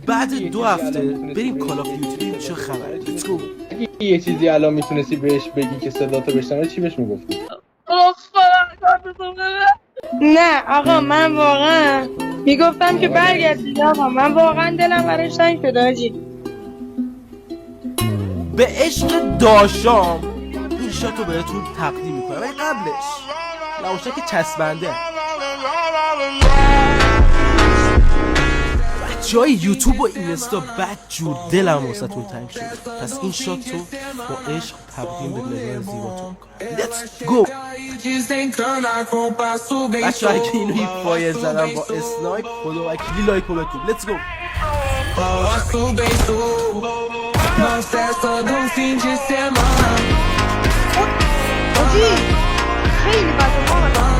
بعد 2 هفته بریم کال آف دیوتی ببینیم چه خبره. لیتس گو. یه چیزی الان میتونستی بهش بگی که صداتو بشنوه چی بهش میگفتی؟ نه آقا من واقعا میگفتم که برگردید آقا، من واقعا دلم براش تنگ شده حاجی. به عشق داشام این شاتو بهتون تقدیم میکنم، ولی قبلش نواشتک چسبنده جای یوتیوب و اینستا بد جور دلم واسهتون تنگ شده، پس این شاتو با عشق تقدیم به دلان زیباتون میکنم. لیتس گو. بچه هایی که اینو فایر زدم با اسنایپ خدا وکیلی لایکو بکن. لیتس گو. حاجی خیلی بده